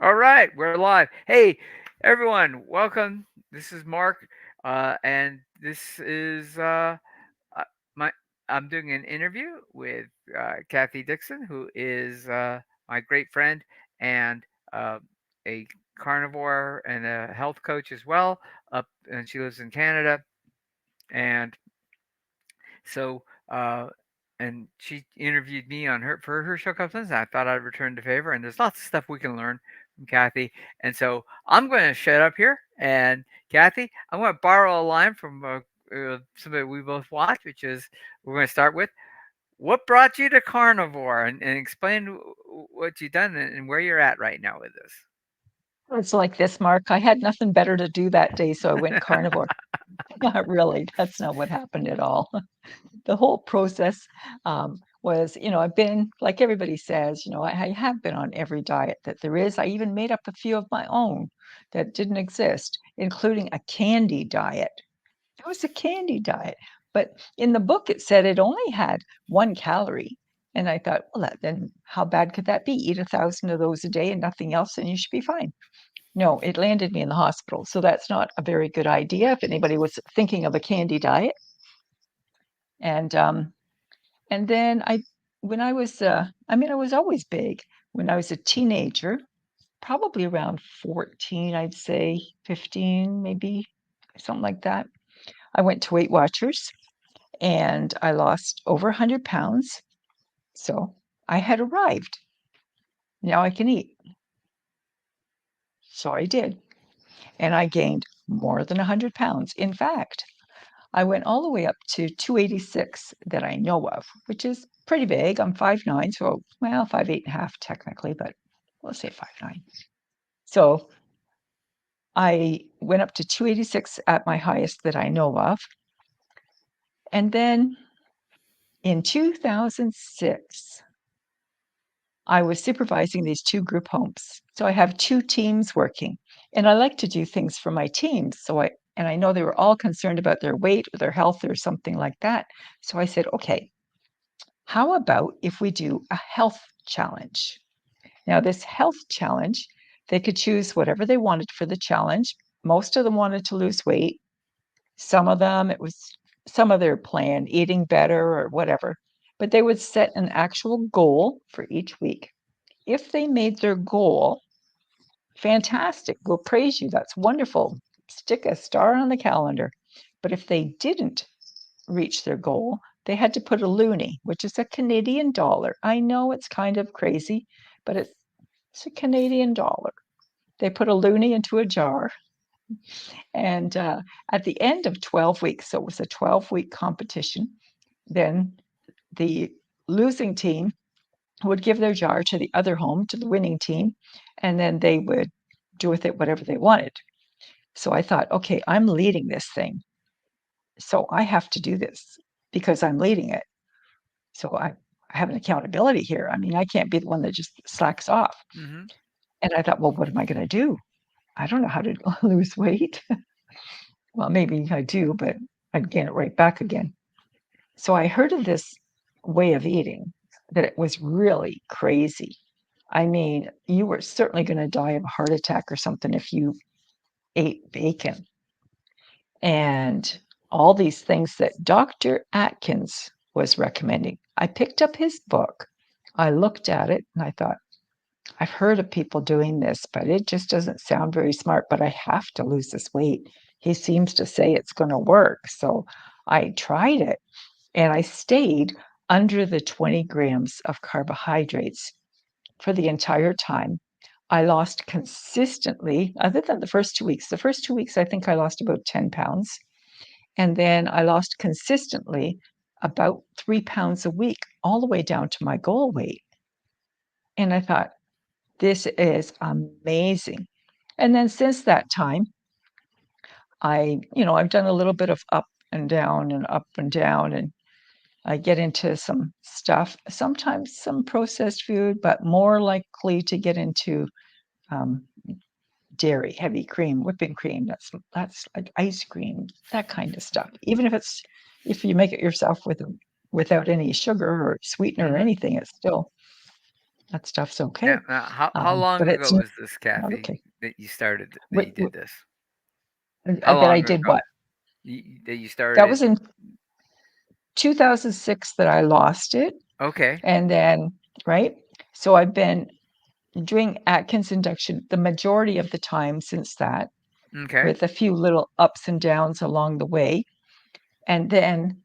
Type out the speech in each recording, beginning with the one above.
All right, we're live. Hey, everyone, welcome. This is Mark, and this is uh, my. I'm doing an interview with Cathy Dixon, who is my great friend and uh, a carnivore and a health coach as well. And she lives in Canada, and so, and she interviewed me on her for her show Cups, and I thought I'd return the favor. And there's lots of stuff we can learn from Cathy. And so I'm going to shut up here. And Cathy, I'm going to borrow a line from somebody we both watch, which is we're going to start with what brought you to carnivore, and explain what you've done and where you're at right now with It's like this, Mark. I had nothing better to do that day, so I went carnivore. Not really. That's not what happened at all. The whole process was, I've been, like everybody says, I have been on every diet that there is. I even made up a few of my own that didn't exist, including a candy diet. It was a candy diet. But in the book, it said it only had 1 calorie. And I thought, well, then how bad could that be? Eat 1,000 of those a day and nothing else, and you should be fine. No, it landed me in the hospital. So that's not a very good idea if anybody was thinking of a candy diet. And um, and then when I was, I was always big. When I was a teenager, probably around 14, I'd say 15, maybe something like that. I went to Weight Watchers and I lost over 100 pounds. So I had arrived. Now I can eat. So I did. And I gained more than 100 pounds. In fact, I went all the way up to 286 that I know of, which is pretty big. I'm 5'9", so well, 5'8" and a half technically, but let's say 5'9". So I went up to 286 at my highest that I know of. And then in 2006, I was supervising these two group homes. So I have two teams working, and I like to do things for my teams. And I know they were all concerned about their weight or their health or something like that. So I said, okay, how about if we do a health challenge? Now, this health challenge, they could choose whatever they wanted for the challenge. Most of them wanted to lose weight. Some of them, it was some of their plan, eating better or whatever. But they would set an actual goal for each week. If they made their goal, fantastic, we'll praise you. That's wonderful. Stick a star on the calendar. But if they didn't reach their goal, they had to put a loonie, which is a Canadian dollar. I know it's kind of crazy, but it's a Canadian dollar. They put a loonie into a jar, and at the end of 12 weeks, so it was a 12-week competition, then the losing team would give their jar to the other home, to the winning team, and then they would do with it whatever they wanted. So I thought, okay, I'm leading this thing. So I have to do this because I'm leading it. So I have an accountability here. I mean, I can't be the one that just slacks off. this. And I thought, well, what am I going to do? I don't know how to lose weight. Well, maybe I do, but I'd gain it right back again. So I heard of this way of eating that it was really crazy. I mean, you were certainly going to die of a heart attack or something if you ate bacon and all these things that Dr. Atkins was recommending. I picked up his book, I looked at it, and I thought, I've heard of people doing this, but it just doesn't sound very smart. But I have to lose this weight. He seems to say it's going to work. So I tried it and I stayed under the 20 grams of carbohydrates for the entire time. I lost consistently, other than the first 2 weeks. The first 2 weeks, I think I lost about 10 pounds. And then I lost consistently about 3 pounds a week, all the way down to my goal weight. And I thought, this is amazing. And then since that time, I've done a little bit of up and down, and I get into some stuff, sometimes some processed food, but more likely to get into um, dairy, heavy cream, whipping cream. That's like ice cream, that kind of stuff. Even if you make it yourself without any sugar or sweetener or Hmm. anything, it's still that stuff's okay. Now, how But long it's ago was this, not Kathy, okay. that you started that What, you did this? How that I long did ago what? that you That started? was in 2006 that I lost it. Okay. And then, right? So I've been doing Atkins induction the majority of the time since that, Okay. with a few little ups and downs along the way. And then,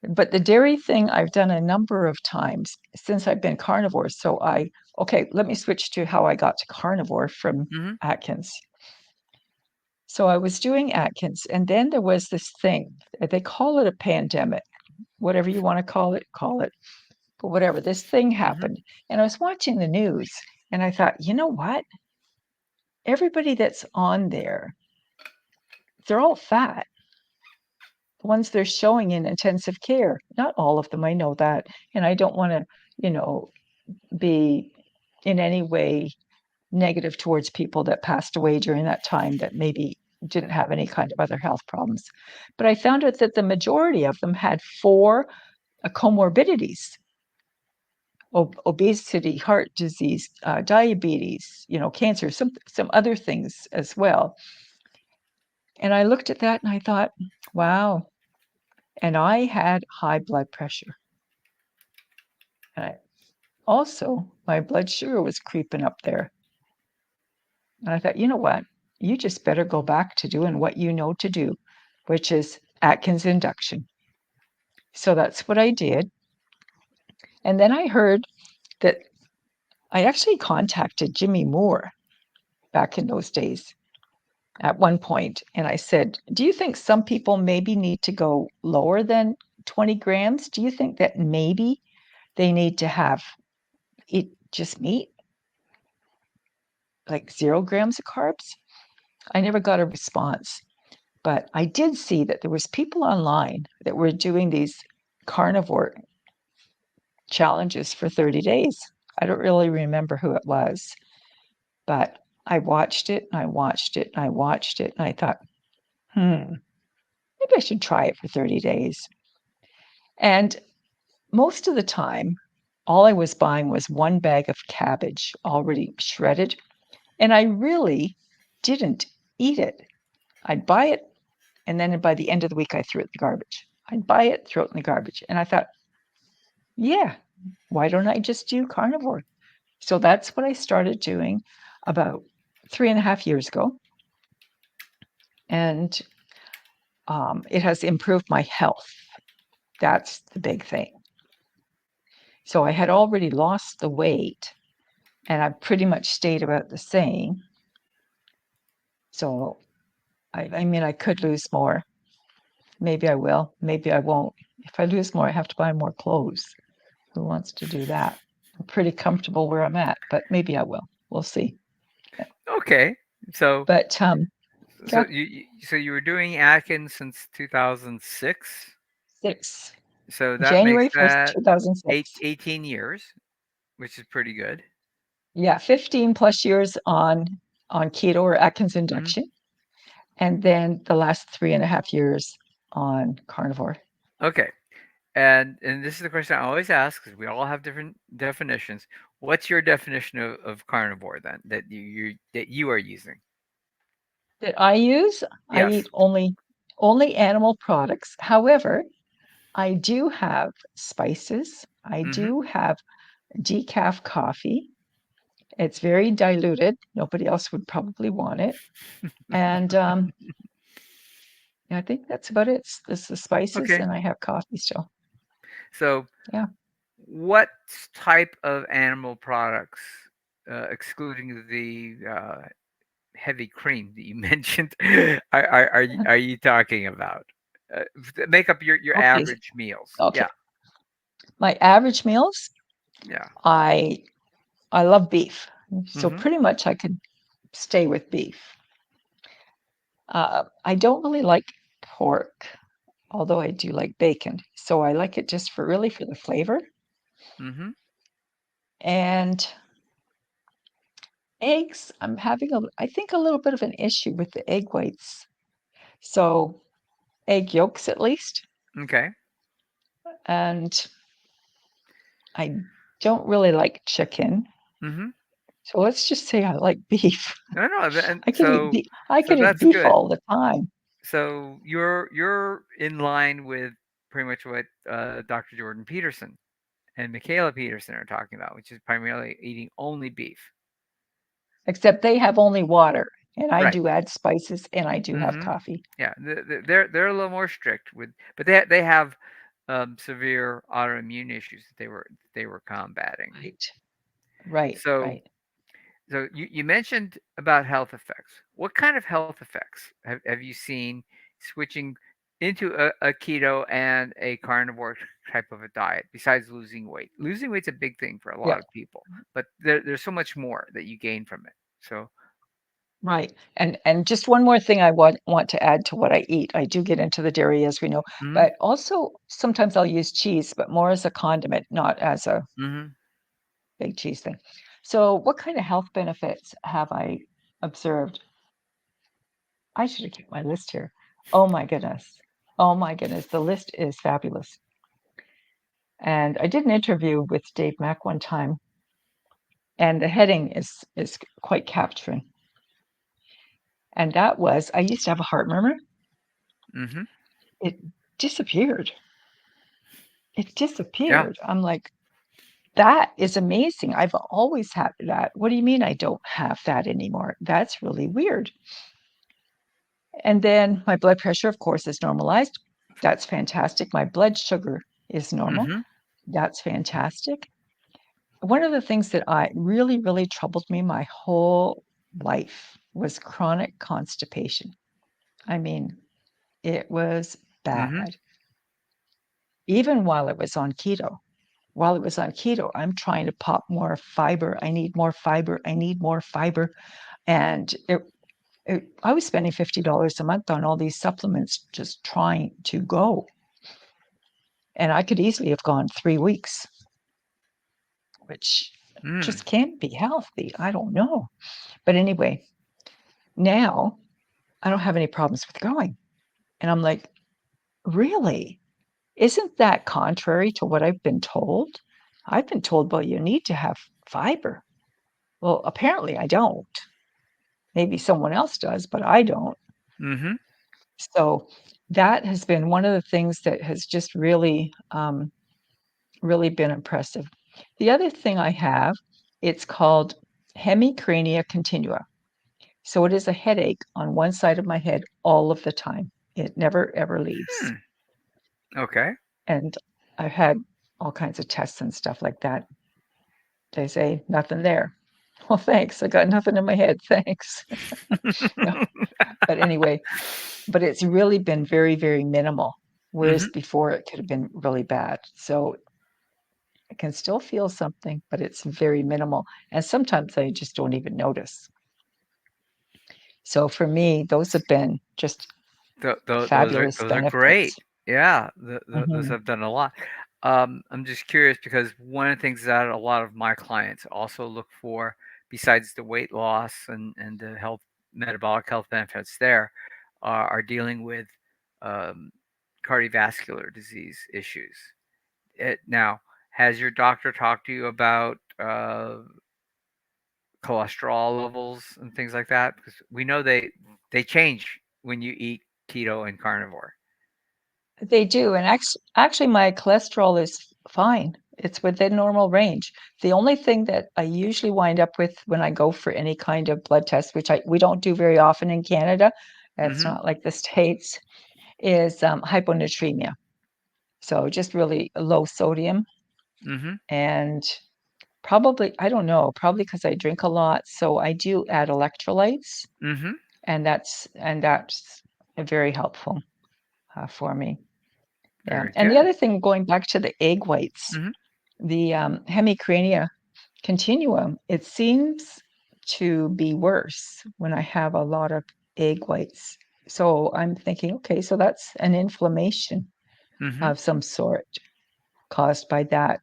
but the dairy thing I've done a number of times since I've been carnivore. So okay, let me switch to how I got to carnivore from Mhm. Atkins. So I was doing Atkins, and then there was this thing. They call it a pandemic, whatever you want to call it. But whatever, this thing Mhm. happened. And I was watching the news, and I thought, you know what? Everybody that's on there, they're all fat. The ones they're showing in intensive care, not all of them, I know that. And I don't want to, you know, be in any way negative towards people that passed away during that time that maybe didn't have any kind of other health problems. But I found out that the majority of them had four comorbidities: obesity, heart disease, diabetes, cancer, some other things as well. And I looked at that and I thought, wow. And I had high blood pressure. And also, my blood sugar was creeping up there. And I thought, you know what? You just better go back to doing what you know to do, which is Atkins induction. So that's what I did. And then I heard that I actually contacted Jimmy Moore back in those days at one point, and I said, do you think some people maybe need to go lower than 20 grams? Do you think that maybe they need to eat just meat, like 0 grams of carbs? I never got a response. But I did see that there was people online that were doing these carnivore challenges for 30 days. I don't really remember who it was, but I watched it and I watched it and I watched it and I thought, maybe I should try it for 30 days. And most of the time, all I was buying was one bag of cabbage already shredded, and I really didn't eat it. I'd buy it, and then by the end of the week, I threw it in the garbage. I'd buy it, throw it in the garbage. And I thought, yeah, why don't I just do carnivore? So that's what I started doing about 3.5 years ago. And it has improved my health. That's the big thing. So I had already lost the weight and I pretty much stayed about the same. So, I mean, I could lose more. Maybe I will. Maybe I won't. If I lose more, I have to buy more clothes. Who wants to do that? I'm pretty comfortable where I'm at, but maybe I will. We'll see. Okay. So But so yeah, you were doing Atkins since 2006. six So that makes January 1st, that 2006. 18 years, which is pretty good. Yeah, 15 plus years on keto or Atkins Mhm. induction, and then the last 3.5 years on carnivore. Okay. And this is the question I always ask because we all have different definitions. What's your definition of carnivore then that you are using? That I use, I Yes. eat only animal products. However, I do have spices. I Mhm. do have decaf coffee. It's very diluted. Nobody else would probably want it. And I think that's about it. It's the spices, Okay. and I have coffee still. So, Yeah. what type of animal products, excluding the heavy cream that you mentioned, are you talking about? That make up your Okay. average meals. Okay. Yeah. My average meals, Yeah. I I love beef. So Mhm. pretty much I could stay with beef. I don't really like pork, although I do like bacon. So I like it just for the flavor. Mhm. And eggs, I'm having I think a little bit of an issue with the egg whites. So egg yolks at least. Okay. And I don't really like chicken. Mhm. So let's just say I like beef. No, no, and I could eat so beef. I so could eat that's beef good. all the time. So you're in line with pretty much what Dr. Jordan Peterson and Michaela Peterson are talking about, which is primarily eating only beef. Except they have only water, and I Right. do add spices, and I do have Mhm. coffee. Yeah, they're a little more strict with, but they have severe autoimmune issues that they were combating. Right. Right. So Right. so you mentioned about health effects. What kind of health effects have you seen switching into a keto and a carnivore type of a diet besides losing weight? Losing weight's a big thing for a Yeah. lot of people, but there's so much more that you gain from it. So, Right. And just one more thing I want to add to what I eat. I do get into the dairy, as we know, hmm but also sometimes I'll use cheese, but more as a condiment, not as a hmm big cheese thing. So, what kind of health benefits have I observed? I should have kept my list here. Oh my goodness. Oh my goodness. The list is fabulous. And I did an interview with Dave Mack one time, and the heading is quite capturing. And that was I used to have a heart murmur. hmm It disappeared. It yeah, disappeared. I'm like, that is amazing. I've always had that. What do you mean I don't have that anymore? That's really weird. And then my blood pressure, of course, is normalized. That's fantastic. My blood sugar is normal. hmm That's fantastic. One of the things that I really, really troubled me my whole life was chronic constipation. I mean, it was hmm bad. Even while it was on keto. While it was on keto, I'm trying to pop more fiber. I need more fiber. I need more fiber. And I was spending $50 a month on all these supplements just trying to go. And I could easily have gone 3 weeks, which mm. just can't be healthy. I don't know. But anyway, now I don't have any problems with going. And I'm like, really? Isn't that contrary to what I've been told? I've been told, well, you need to have fiber. Well, apparently I don't. Maybe someone else does, but I don't. hmm So that has been one of the things that has just really been impressive. The other thing I have, it's called hemicrania continua. So it is a headache on one side of my head all of the time. It never ever leaves. Hmm. Okay. And I've had all kinds of tests and stuff like that. They say nothing there. Well, thanks. I got nothing in my head. Thanks. No, but anyway, but it's really been very, very minimal. Whereas hmm before it could have been really bad. So I can still feel something, but it's very minimal. And sometimes I just don't even notice. So for me, those have been just fabulous Those are great. benefits. Yeah, those Mhm. have done a lot. I'm just curious because one of the things that a lot of my clients also look for, besides the weight loss and the health metabolic health benefits there, are dealing with um, cardiovascular disease issues. Now, has your doctor talked to you about cholesterol levels and things like that? Because we know they change when you eat keto and carnivore. They do. And actually, my cholesterol is fine. It's within normal range. The only thing that I usually wind up with when I go for any kind of blood test, which we don't do very often in Canada, it's Mhm. not like the States, is hyponatremia. So just really low sodium Mhm. and probably, I don't know, probably because I drink a lot. So I do add electrolytes, Mhm. and that's very helpful for me. Yeah. Very And the good. other thing, going back to the egg whites, Mhm. the hemicrania continuum, it seems to be worse when I have a lot of egg whites. So I'm thinking, okay, so that's an inflammation Mhm. of some sort caused by that.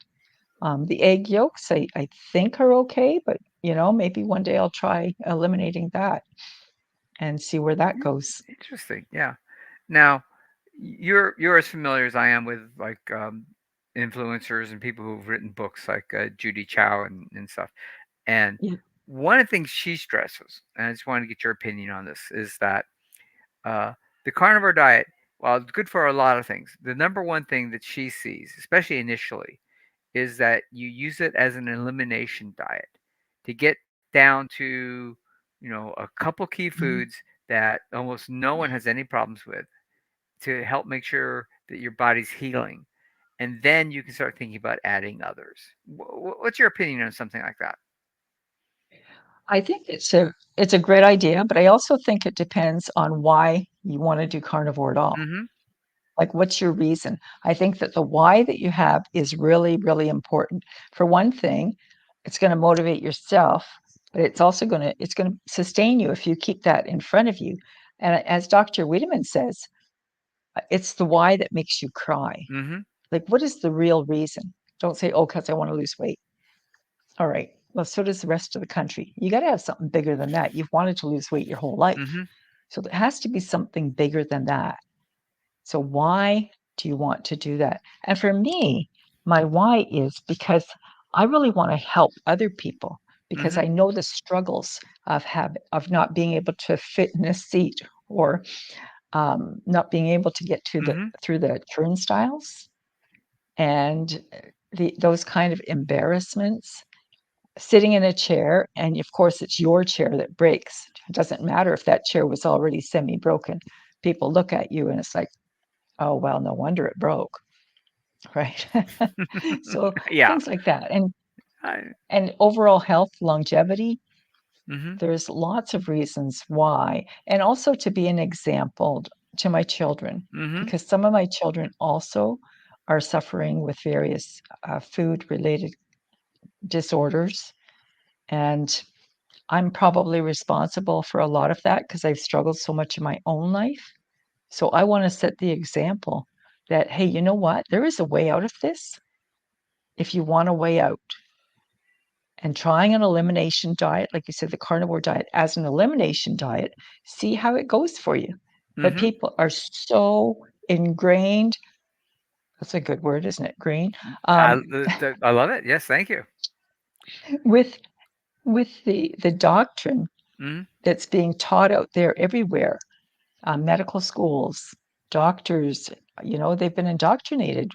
The egg yolks, I think are okay, but maybe one day I'll try eliminating that and see where that goes. Interesting. Yeah. Now, you're as familiar as I am with influencers and people who've written books like Judy Chow and stuff. And Yeah. one of the things she stresses, and I just want to get your opinion on this, is that uh, the carnivore diet, while it's good for a lot of things, the number one thing that she sees, especially initially, is that you use it as an elimination diet to get down to, a couple key Mhm. foods that almost no one has any problems with, to help make sure that your body's healing, and then you can start thinking about adding others. What's your opinion on something like that? I think it's a great idea, but I also think it depends on why you wanna do carnivore at all. Mm-hmm. Like, what's your reason? I think that the why that you have is really, really important. For one thing, it's gonna motivate yourself, but it's gonna sustain you if you keep that in front of you. And as Dr. Wiedemann says, it's the why that makes you cry. Mm-hmm. Like, what is the real reason? Don't say, "Oh, because I wanna lose weight." All right. Well, so does the rest of the country. You gotta have something bigger than that. You've wanted to lose weight your whole life. Mm-hmm. So there has to be something bigger than that. So why do you want to do that? And for me, my why is because I really want to help other people because Mm-hmm. I know the struggles of not being able to fit in a seat or not being able to get to the Mm-hmm. through the turnstiles and those kind of embarrassments sitting in a chair, and of course it's your chair that breaks. It doesn't matter if that chair was already semi broken. People look at you and it's like, oh, well, no wonder it broke, right? So Yeah. things like that. And I, overall health, longevity, mm-hmm. there's lots of reasons why. And also to be an example to my children, Mm-hmm. because some of my children also are suffering with various food related disorders. And I'm probably responsible for a lot of that because I've struggled so much in my own life. So I want to set the example that, hey, you know what? There is a way out of this if you want a way out. And trying an elimination diet, like you said, the carnivore diet as an elimination diet, see how it goes for you. But Mm-hmm. people are so ingrained. That's a good word, isn't it? Green. I, Um, I love it. Yes, thank you. with the doctrine Mm-hmm. that's being taught out there everywhere, medical schools, doctors, they've been indoctrinated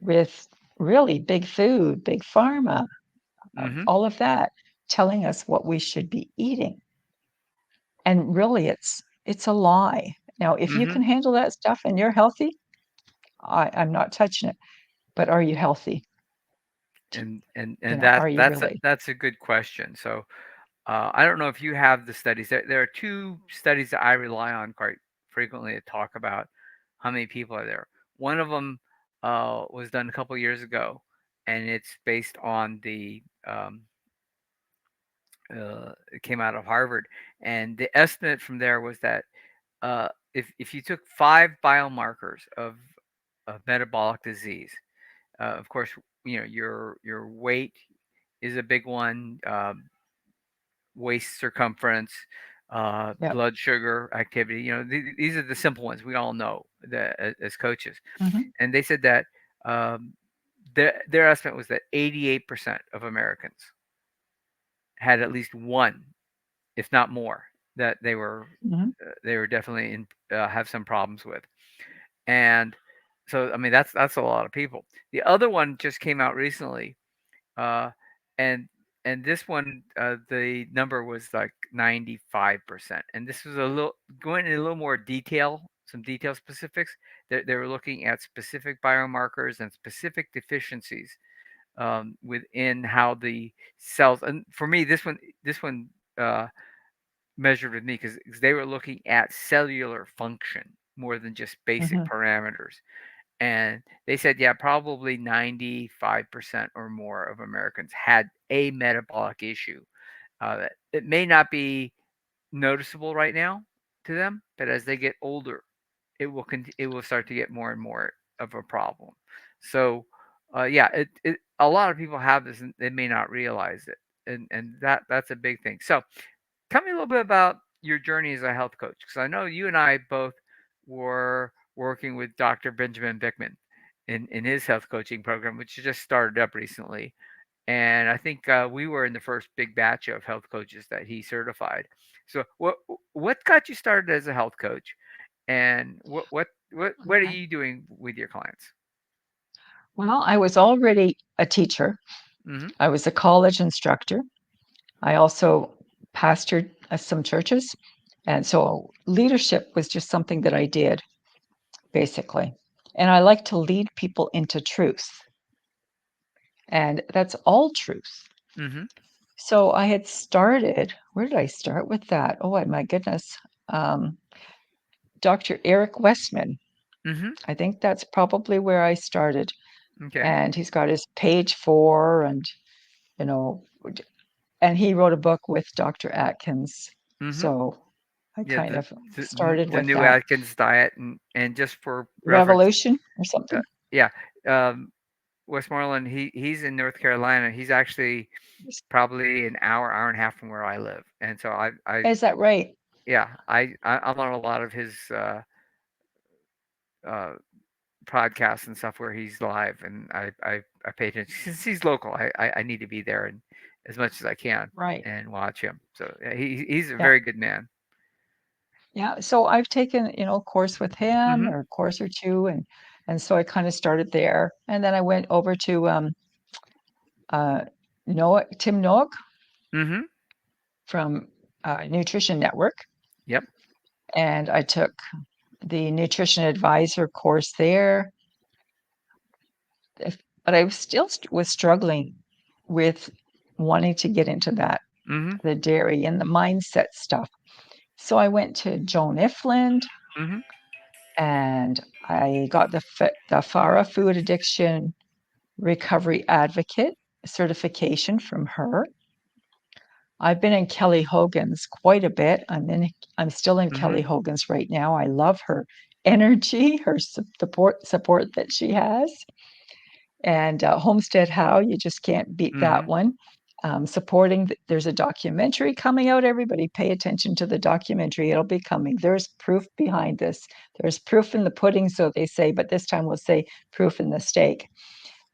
with really big food, big pharma, Mm-hmm. all of that, telling us what we should be eating. And really, it's a lie. Now, if you Mm-hmm. can handle that stuff and you're healthy, I'm not touching it. But are you healthy? And Are you really? that's a good question. So I don't know if you have the studies. There are two studies that I rely on quite frequently to talk about how many people are there. One of them was done a couple years ago, and it's based on it came out of Harvard, and the estimate from there was that if you took five biomarkers of metabolic disease, of course, your weight is a big one. Waist circumference, Yep. blood sugar activity. These are the simple ones we all know that as coaches. Hmm. And they said that um, their estimate was that 88% of Americans had at least one, if not more, that Hmm. they were definitely have some problems with. And so, I mean, that's a lot of people. The other one just came out recently, uh, and this one, the number was like 95%, and this was a little going in a little more detail, some detail specifics. They were looking at specific biomarkers and specific deficiencies within how the cells. And for me, this one uh, measured with me because they were looking at cellular function more than just basic Hmm. parameters. And they said, yeah, probably 95% or more of Americans had a metabolic issue. It may not be noticeable right now to them, but as they get older, it will start to get more and more of a problem. So, yeah, a lot of people have this and they may not realize it, and that's a big thing. So, tell me a little bit about your journey as a health coach, because I know you and I both were working with Dr. Benjamin Bickman in his health coaching program, which just started up recently. and I think we were in the first big batch of health coaches that he certified. So what got you started as a health coach, and what are Okay. you doing with your clients? Well, I was already a teacher. Mm-hmm. I was a college instructor. I also pastored some churches. And so leadership was just something that I did, basically. And I like to lead people into truth. And that's all truth. Mm-hmm. So I had started, where did I start with that? Oh, my goodness. Um, Dr. Eric Westman. Mm-hmm. I think that's probably where I started. Okay. And he's got his page 4 and, you know, and he wrote a book with Dr. Atkins. Mm-hmm. So I Yeah, kind of the started the with new that. Atkins diet, and just for reference, Revolution or uh, something. yeah, um, Westmoreland. He's in North Carolina. He's actually probably an hour and a half from where I live, and so Is that right? yeah, I'm on a lot of his uh, podcasts and stuff where he's live, and I pay attention since he's local. I need to be there and as much as I can Right. and watch him. So yeah, he's a Yeah. very good man. Yeah. So I've taken, a course with him Mhm. or a course or two, and so I kind of started there. And then I went over to uh Noah Tim Noak Mhm. from Nutrition Network. Yep. And I took the nutrition advisor course there. But I was still was struggling with wanting to get into that, Mhm. the dairy and the mindset stuff. So I went to Joan Ifland Mhm. and I got the FARA food addiction recovery advocate certification from her. I've been in Kelly Hogan's quite a bit. I'm still in Kelly Mhm. Hogan's right now. I love her energy, her support that she has. And Homestead How, you just can't beat that Mhm. one. There's a documentary coming out. Everybody pay attention to the documentary. It'll be coming. There's proof behind this. There's proof in the pudding, so they say, but this time we'll say proof in the steak,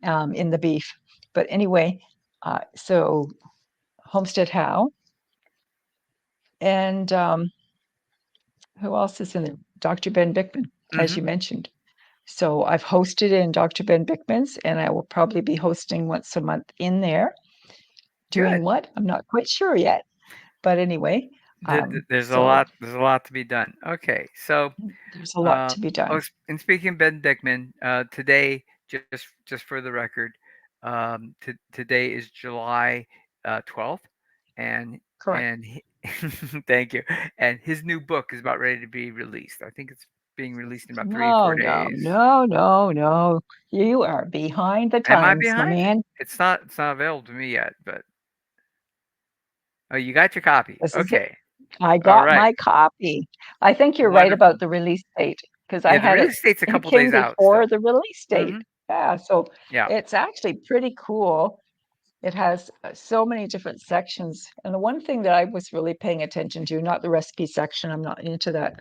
in the beef. But anyway, so Homestead How. And who else is in there? Dr. Ben Bickman, as Mhm. you mentioned. So I've hosted in Dr. Ben Bickman's, and I will probably be hosting once a month in there. Doing Good. what? I'm not quite sure yet. But anyway, so There's a lot to be done. Okay, so there's a lot to be done. and speaking of Ben Dickman, today, just for the record, today is July 12th, and Correct. and he, thank you. And his new book is about ready to be released. I think it's being released in about three No, four no, days. no, no, no. You are behind the Am I times, my behind? man. It's not available to me yet, but oh, you got your copy. This is it. Okay, I all got right, my copy. I think you're right wonderful. about the release date because I Yeah, the had it, release date's a it couple came days out before still. the release date. Hmm. Yeah, so Yeah. it's actually pretty cool. It has so many different sections. And the one thing that I was really paying attention to, not the recipe section, I'm not into that.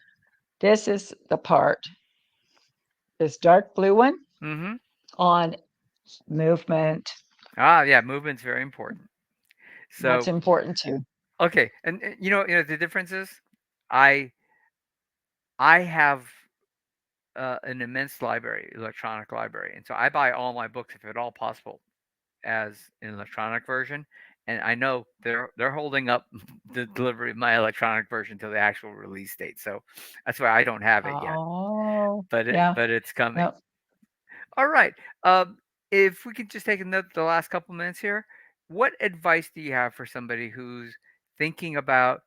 This is the part, this dark blue one Hmm. on movement. Ah, yeah, movement's very important. That's So, important too. okay, and the difference is, I I have an immense library, electronic library, and so I buy all my books, if at all possible, as an electronic version. And I know they're holding up the delivery of my electronic version till the actual release date. So that's why I don't have it yet, Oh, yeah, but it's coming. yeah. All right. If we could just take another the last couple minutes here, what advice do you have for somebody who's thinking about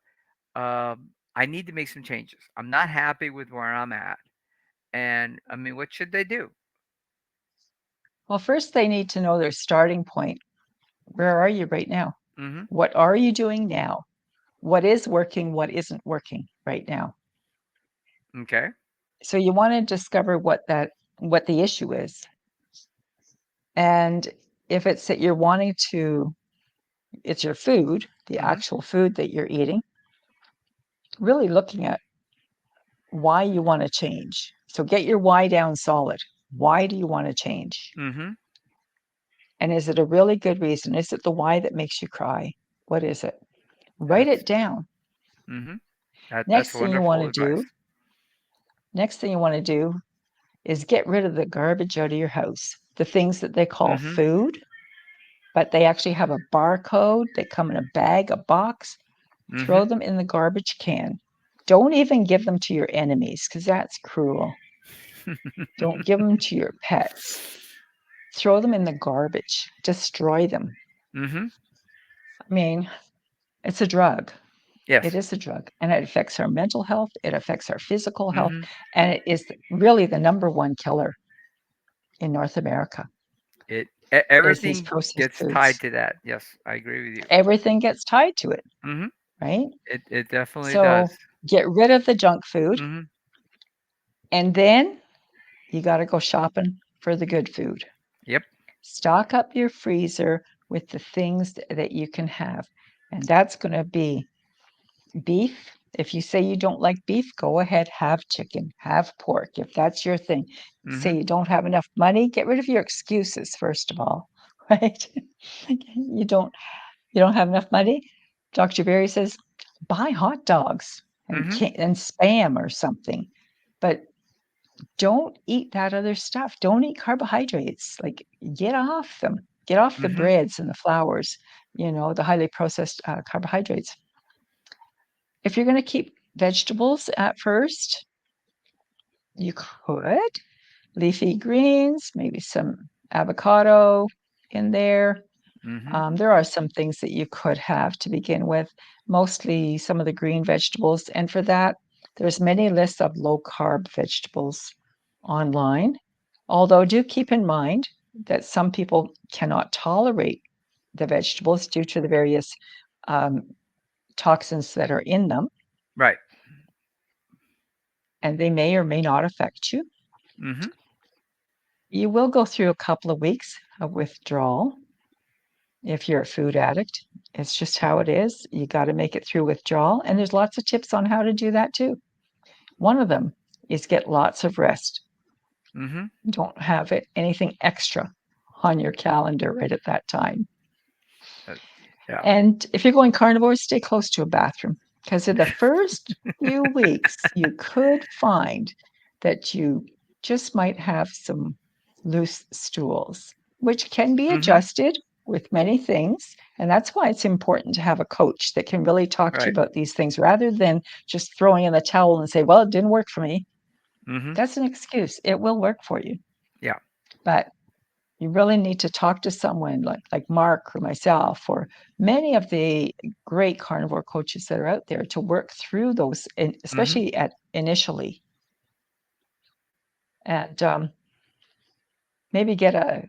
I need to make some changes. I'm not happy with where I'm at. And I mean, what should they do? Well, first they need to know their starting point. Where are you right now? Mhm. What are you doing now? What is working? What isn't working right now? Okay. So you want to discover what the issue is. And if it's that you're wanting to, it's your food, the Mhm. actual food that you're eating, really looking at why you want to change. So get your why down solid. Why do you want to change? Mhm. And is it a really good reason? Is it the why that makes you cry? What is it? Write That's it down. mhm. That's Next thing you want wonderful to advice. do, next thing you want to do is get rid of the garbage out of your house. The things that they call Mhm. food, but they actually have a barcode. They come in a bag, a box. Throw Mhm. them in the garbage can. Don't even give them to your enemies because that's cruel. Don't give them to your pets. Throw them in the garbage. Destroy them. Mhm. I mean, it's a drug. It Yes. is a drug, and it affects our mental health. It affects our physical health, Mhm. and it is really the number one killer in North America is these Everything processed gets tied foods. to that. Yes, I agree with you. Everything gets tied to it, Mhm. right? It definitely does. So get rid of the junk food, Mhm. and then you got to go shopping for the good food. Yep. Stock up your freezer with the things that you can have. And that's going to be beef. If you say you don't like beef, go ahead, have chicken, have pork, if that's your thing. Say Mhm. you don't have enough money, get rid of your excuses, first of all, right? you don't you don't have enough money. Dr. Berry says, buy hot dogs Mhm. and spam or something. But don't eat that other stuff. Don't eat carbohydrates. Like, get off them. Get off the Mhm. breads and the flours, the highly processed carbohydrates. If you're going to keep vegetables at first, you could leafy greens, maybe some avocado in there. Mhm. There are some things that you could have to begin with, mostly some of the green vegetables. And for that, there's many lists of low carb vegetables online. Although do keep in mind that some people cannot tolerate the vegetables due to the various um, toxins that are in them, Right. and they may or may not affect you. Mhm. You will go through a couple of weeks of withdrawal if you're a food addict. It's just how it is. You got to make it through withdrawal. And there's lots of tips on how to do that too. One of them is get lots of rest. Mhm. Don't have anything extra on your calendar right at that time. Uh, yeah. And if you're going carnivore, stay close to a bathroom because in the first few weeks, you could find that you just might have some loose stools, which can be Mhm. adjusted with many things. And that's why it's important to have a coach that can really talk to you Right. about these things rather than just throwing in the towel and say, well, it didn't work for me. Mhm. That's an excuse. It will work for you. Yeah. But you really need to talk to someone like Mark or myself or many of the great carnivore coaches that are out there to work through those, Mhm. especially at initially, and maybe get a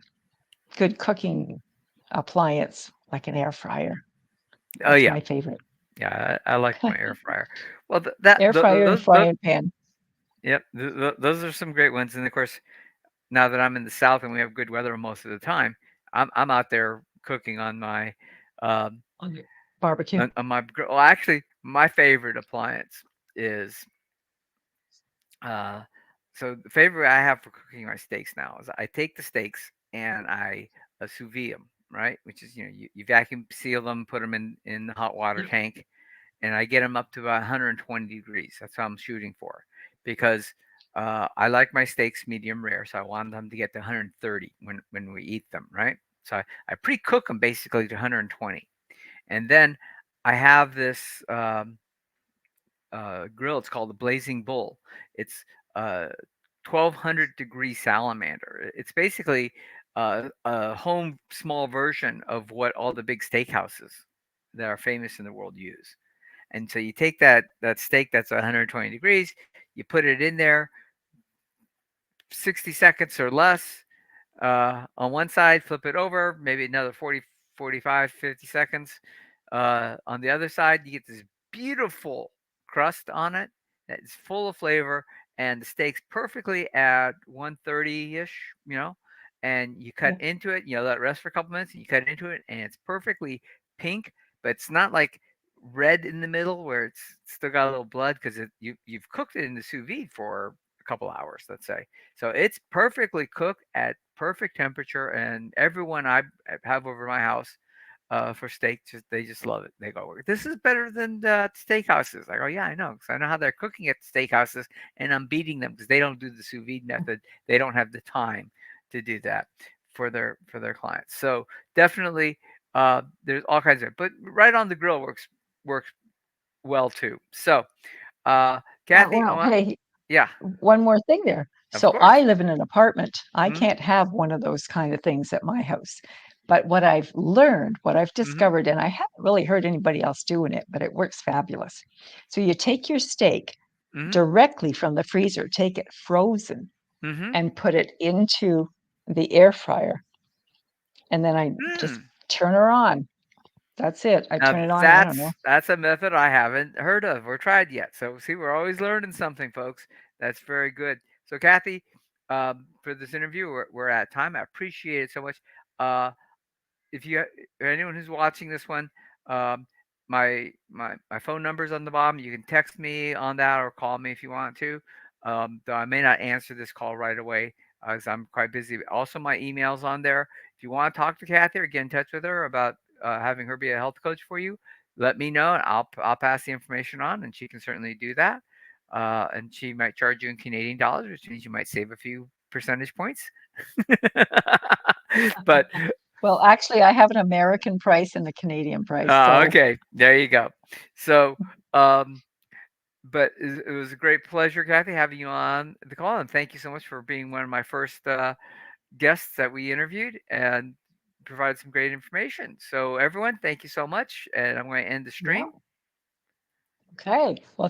good cooking appliance like an air fryer. Oh That's yeah. my favorite. Yeah. I like my air fryer. Well, that Air fryer and those frying pan. yep. Those are some great ones. And of course, now that I'm in the South and we have good weather most of the time, I'm out there cooking on my um On your barbecue. on my grill. Well, actually, my favorite appliance is uh so the favorite I have for cooking my steaks now is I take the steaks and I sous vide them, right? Which is you vacuum seal them, put them in the hot water Yeah. tank, and I get them up to about 120 degrees. That's how I'm shooting for, because I like my steaks medium rare, so I want them to get to 130 when we eat them, right? So I pre-cook them basically to 120, and then I have this grill. It's called the Blazing Bull. It's uh, 1200-degree salamander. It's basically a home small version of what all the big steakhouses that are famous in the world use. And so you take that steak that's 120 degrees, you put it in there, 60 seconds or less, on one side, flip it over, maybe another 40, 45, 50 seconds. On the other side, you get this beautiful crust on it that's full of flavor, and the steak's perfectly at 130 ish, and you cut Yeah. into it, let it rest for a couple minutes, and you cut into it, and it's perfectly pink, but it's not like red in the middle where it's still got a little blood because you've cooked it in the sous vide for a couple hours, let's say. So it's perfectly cooked at perfect temperature, and everyone I have over my house for steak. Just they just love it. They go, "This is better than steakhouses." I go, "Yeah, I know, because I know how they're cooking at steakhouses, and I'm beating them because they don't do the sous vide method. They don't have the time to do that for their clients. So definitely, there's all kinds of, but right on the grill works well too. So, Kathy, I Well, want, hey, yeah, one more thing there. of So I course. live in an apartment. I Mm-hmm. can't have one of those kind of things at my house. But what I've learned, what I've Mm-hmm. discovered, and I haven't really heard anybody else doing it, but it works fabulous. So you take your steak Mm-hmm. directly from the freezer, take it frozen, Mm-hmm. and put it into the air fryer. And then I just Mm. turn her on. That's it. I Now turn it on, I don't know, that's a method I haven't heard of or tried yet. So see, we're always learning something, folks. That's very good. So Kathy, for this interview, we're at time. I appreciate it so much. Uh, if you anyone who's watching this one, um, my phone number's on the bottom. You can text me on that or call me if you want to. Though I may not answer this call right away because I'm quite busy. Also, my email's on there. If you want to talk to Kathy or get in touch with her about having her be a health coach for you, let me know and I'll pass the information on, and she can certainly do that. And she might charge you in Canadian dollars, which means you might save a few percentage points. But well, actually, I have an American price and a Canadian price. So, okay, there you go. So, um, but it was a great pleasure, Kathy, having you on the call, and thank you so much for being one of my first guests that we interviewed and provided some great information. So, everyone, thank you so much, and I'm going to end the yeah. stream. Okay. Well,